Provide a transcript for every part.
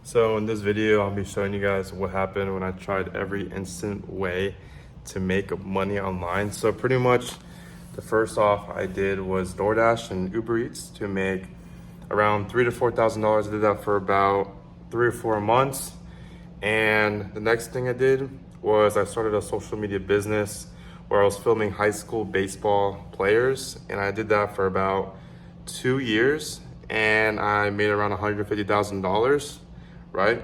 So in this video, I'll be showing you guys what happened when I tried every instant way to make money online. So pretty much the first off I did was DoorDash and Uber Eats to make around $3,000 to $4,000. I did that for about 3 or 4 months. And the next thing I did was I started a social media business where I was filming high school baseball players. And I did that for about 2 years and I made around $150,000. Right?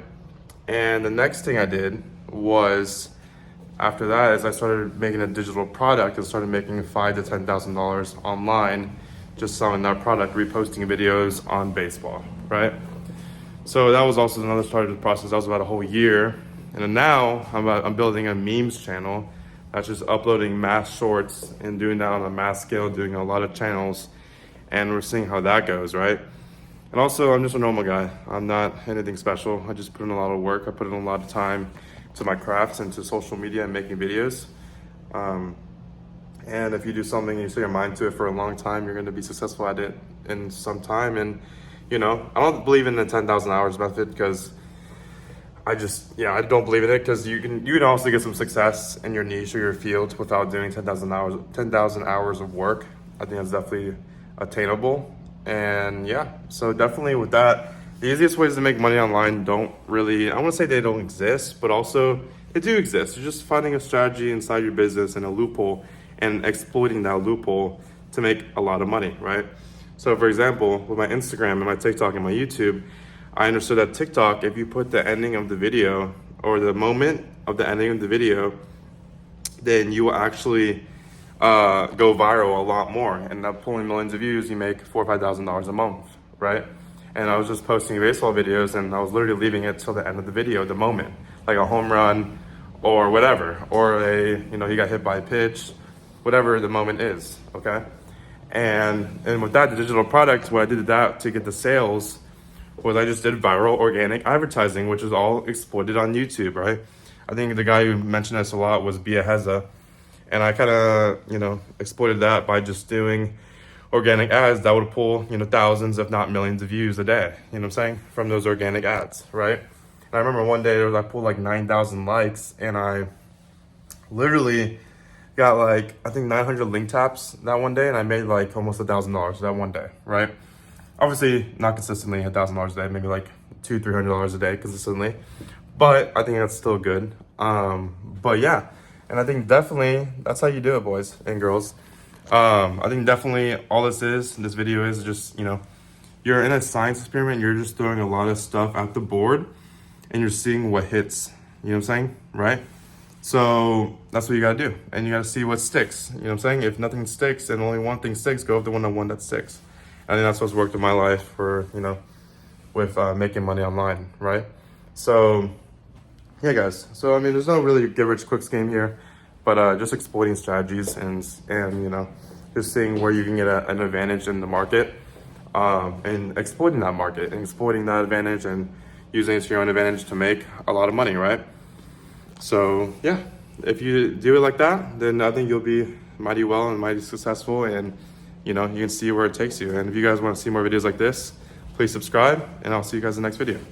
And the next thing I did was, after that, is I started making a digital product and started making $5,000 to $10,000 online, just selling that product, reposting videos on baseball, right? So that was also another part of the process. That was about a whole year. And then now I'm building a memes channel that's just uploading mass shorts and doing that on a mass scale, doing a lot of channels, and we're seeing how that goes, right? And also, I'm just a normal guy. I'm not anything special. I just put in a lot of work. I put in a lot of time to my crafts and to social media and making videos. And if you do something and you set your mind to it for a long time, you're going to be successful at it in some time. And, you know, I don't believe in the 10,000 hours method because I don't believe in it because you can also get some success in your niche or your field without doing 10,000 hours of work. I think that's definitely attainable. And yeah, so definitely with that, the easiest ways to make money online don't really, I want to say they don't exist, but also they do exist. You're just finding a strategy inside your business and a loophole and exploiting that loophole to make a lot of money, right? So for example, with my Instagram and my TikTok and my YouTube, I understood that TikTok, if you put the ending of the video or the moment of the ending of the video, then you will actually go viral a lot more, and up pulling millions of views. You make $4,000 or $5,000 a month, right? And I was just posting baseball videos, and I was literally leaving it till the end of the video, the moment, like a home run or whatever, or he got hit by a pitch, whatever the moment is, okay? And with that, the digital product, what I did that to get the sales was I just did viral organic advertising, which is all exploited on YouTube, right? I think the guy who mentioned this a lot was Bia Heza. And I kind of, exploited that by just doing organic ads that would pull, thousands, if not millions of views a day, you know what I'm saying? From those organic ads, right? And I remember one day I pulled like 9,000 likes and I literally got I think 900 link taps that one day and I made almost $1,000 that one day, right? Obviously not consistently $1,000 a day, maybe $200-300 a day consistently, but I think that's still good. But yeah. And I think definitely that's how you do it, boys and girls. I think definitely all this video is just, you're in a science experiment. You're just throwing a lot of stuff at the board and you're seeing what hits, you know what I'm saying? Right? So that's what you got to do. And you got to see what sticks, you know what I'm saying? If nothing sticks and only one thing sticks, go with the one that sticks. I think that's what's worked in my life for, with making money online, right? So yeah, guys. So, there's no really get-rich-quick scheme here, but just exploiting strategies and just seeing where you can get an advantage in the market and exploiting that market and exploiting that advantage and using it to your own advantage to make a lot of money, right? So, yeah, if you do it like that, then I think you'll be mighty well and mighty successful and, you can see where it takes you. And if you guys want to see more videos like this, please subscribe and I'll see you guys in the next video.